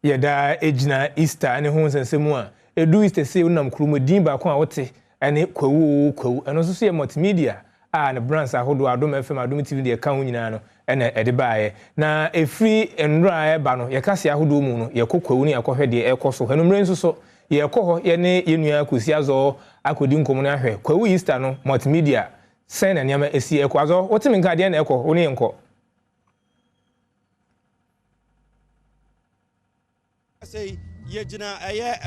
yɛda ejina Easter ane ho nsensemu a edu Easter se unam krumodin ba ko a wote ane kwawu eno so so ye multimedia a ne brands ahodo Adom FM Adom TV de ka ho nyina no ene ede baaye na efri enra ba no ye kase ahodo mu no ye kwawu ne yakɔhwɛ de ekoso hanumre nso so ye kɔhɔ ye ne yenua kosi azo akodi nkomo na ahwɛ kwawu Easter no multimedia sen na nyama esi ekwazo wote minka de na ekɔ wo ne nkɔ say yejina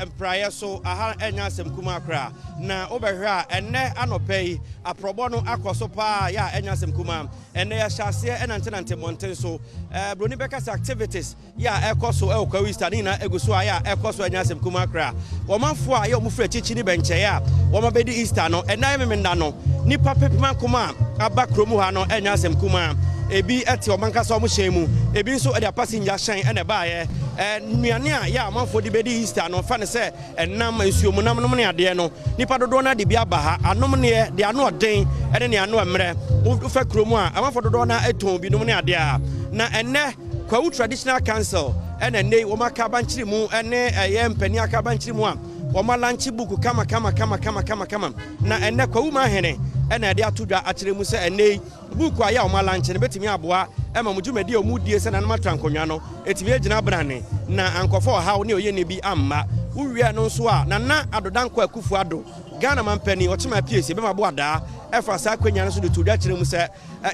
Mpraeso aha enya asem kuma kra na obehwe enne anopei aprobo no akoso pa ya enya asem kuma enne ya hyase enante monten so broni bekas activities ya ekoso Kwawu Easter ni na eguso ya ekoso enya asem kuma kra womafo a ya omufre chichi ni benche ya womabedi Easter no enna memenda no nipa pepeman kuma aba kromu ha no enya asem kuma ebi eti omankasa omuhyemu ebi nso ede passenger shan ene baaye nuane a ya amanfo de bedi Easter no fa ne se enam nsuomu nam no ne ade no nipa dodo na de bi aba ha anom ne de ano oden ene ne ano emre wo fa kromu a amanfo dodo na eton bi no ne ade a na enne Kwawu Traditional Council ene nei wo maka banchiri mu ene eye mpani aka banchiri mu a wo malanchi buku kama na enne Kwawu ma hene ene de atodwa akire mu se ene buku aya o malanche ne betimi aboa ema mujumedi o mudie se na na matrankonwa no etimi agina brane na ankofo ha ne oye ne bi amma uwia no so a na adodanko akufu ado Ghana mampani ochima PS be mabo ada efa sa kwanya no so de todwa akire mu se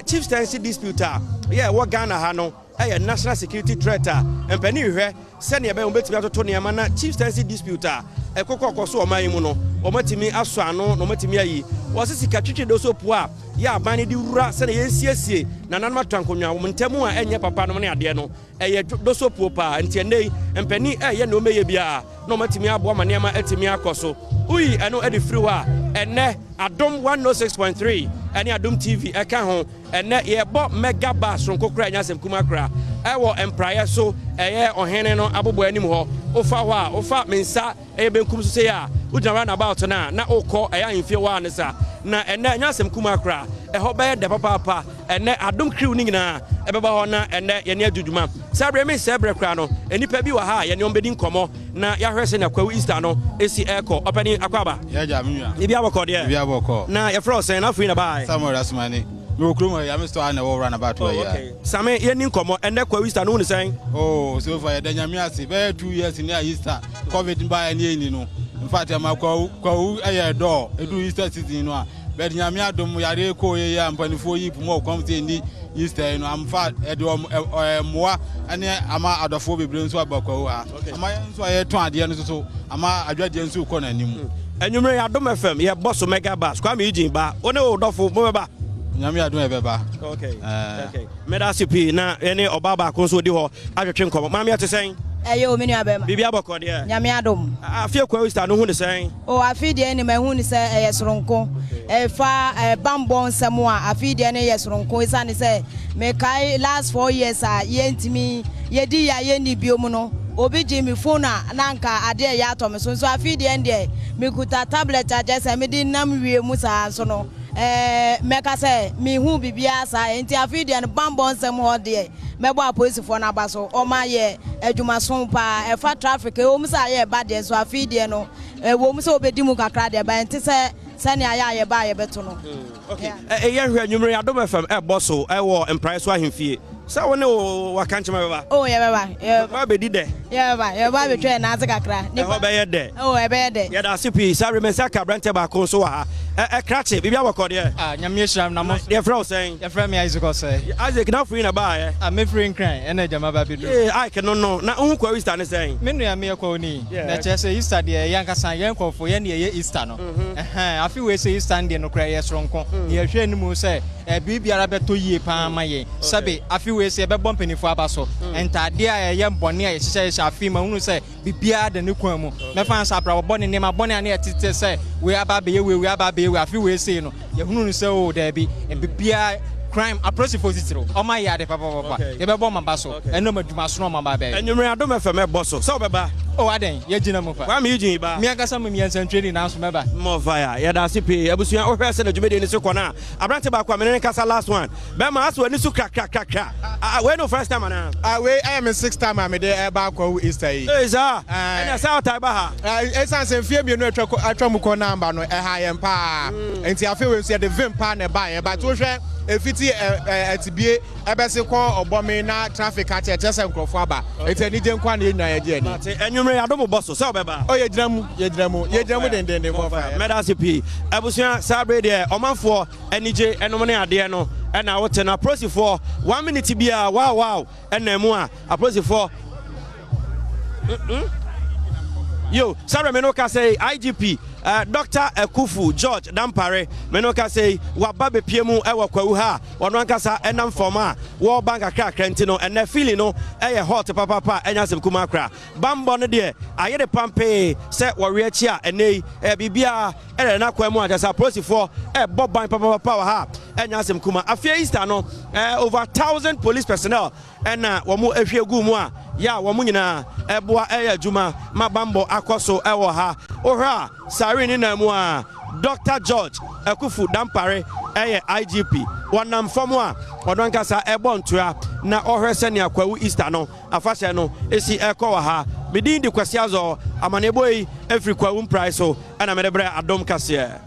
chieftaincy dispute yeah wo Ghana ha no national security threat mpani hwe se ne be betimi atoto ne ma na chieftaincy dispute ekokoko so o man mu no o matimi aso ano no matimi ayi wo se sika twetwe do so po a ya abane di wura se na yensiesie na nanam atwankonwa wo ntemu a enye papa no ne ade no eye do so po pa nti enei mpani ye na o meye bia no matimi abo ma ne ma atimi akoso uyi eno edi free wa enne Adom 106.3 ene Adom TV eka ho enne ye bo mega bass nkokra nyasem kuma kra ewo Mpraeso eye ohene no abobo anim ho ofa ho a ofa mensa eye benkum so se ya ujara na about na okọ eye ahemfie wa ne sa na enne nyasem kuma kra eho be de papa enne Adom crew ni nyina ebeba ho na enne ye ne aduduma sabre me sabre kra no enipa bi wa ha ye ne ombedi nkomo na ya hwese na Kwawu Easter no esi eko openi akwaba ya ja menwa ibi aboko de ibi aboko na ye fro sen na free na bai Samuel Asmani me okrumo ya me store na wo run about we ya same ye ni nkomo enne Kwawu Easter no ni sen so for ya danyame ase be 2 years ni Easter covid ba ni eni no in fact ma Kwawu aye do edu Easter season no a be danyame Adom yare ko ye ya mpanifo yi pumo come say ni Easter no am fa edo moa ane ama adofo bebre nso abakwawu a ama nso aye ton ade no so ama adwade nso ko na nim enwumre Adom FM ye boss mega bass kwa me ijin ba one odofo mo beba nyame Adom ebeba okay medasipi na ene obaba ko nso di ho atwetwe nkomo mama ya tesen eyo menu abema bibia boko de nyame Adom afie Kwawu Easter no hu ne sen o afide ne ma hu ne se yesoronko fa bambon semo a afide ne yesoronko isa ne se me kai last 4 years a yentimi yedi ya yeni biom no obi jimi phone na nka ade ya atom so afide ndie me kuta tablet ajese me di nam wie musa so no meka se mi hu bibia sa enti afide ne bambon semo de mebo apolice for na baso o ma ye adwuma so pa fa traffic o musa ye ba de so afide no wo musa obedi mu kakra de ba enti se sani aya ye ba ye beto no okay ye hwe nwumre Adom FM bosso wo Mpraeso ahemfie sa woni wa kanchema beba ye beba ba be di de ye ba betwe na ase kakra ni ho be ye de be ye de ye da sipi sa remesa ka brante ba ko so wa krache bibia wako de nyame hram na mo ye frɛ say ye frɛ me Isaac say Isaac na free na ba me free nkran ena jama ba bedu I can no na hu Kwawu Easter ne say me nua me Kwawu ni na che say Easter de yanka san yen kofo ye ne ye Easter no afi we say Easter de no kra ye soronko ye hwɛ ni mu say bibiara beto yie pa ma ye sabe afi we say be bom penifo abaso entade a ye mbone a ye hye afi ma hunu say bibia de ne kwan mu me fan sa bra bone ne ma bone a ne tete say we aba be we aba be we afi we say no ye hunu say o da bi bibia crime approach for zero o ma ya de papa ye be bom abaso eno maduma so no ma ba be enwumre Adom FM bosso so beba Oh, Adom, ye jina mo pa. Wa me yin ba. Me aka some me ensan training now so meba. Mo fire. Ya da sipi. Abusua o hwese na dwumede ni so kona. Abrante ba kwa me kasa last one. Be ma aso ani so kra. We no first time na. We I am 6th time am there ba Kwawu Easter yi. Eh sir. Ena sa otai ba ha. Esan se fie bi no atwa mu ko number no ha yem pa. Enti afi we se the vim pa na ba but wo hwe efiti atibie ebese ko obome na traffic a chese nkrofo aba enti ani je nkwa na enyan ye ani ati enwumre Adom bosso se obeba o ye gyinamu den for fire medasipi abusua sabre de omanfo anije enom ne ade no na wote na prosifo 1 minute bia wow na mu a prosifo yo sabre me no ka say IGP Dr. Ekufu George Dampare menoka say waba bepiemu ewa Kwawu ha ono ankasa enam forma World Bank akra ntino ene feeling no eye hot papa enyasem kuma akra bambo no de aye de pampe se wore achi a ene bibia ere na kwamu ajasa prosifo boban papa ha enyasem kuma afia Easter no over 1,000 police personnel ena womu ehwe gu mu a ya womu nyina eboa adwuma mabambo akoso ewo ha ohra Sarini Namua, Dr. George Ekufu Dampare, IGP, Wanam Famua, Odankasa Ebontua, na Ohresenia Kwawu Easter no, Afaseno, Esi Ekoha, Bidin de Kwasiazo, Amaneboy, every Kwawu Mpraeso, and Amedebra Adom Kasia.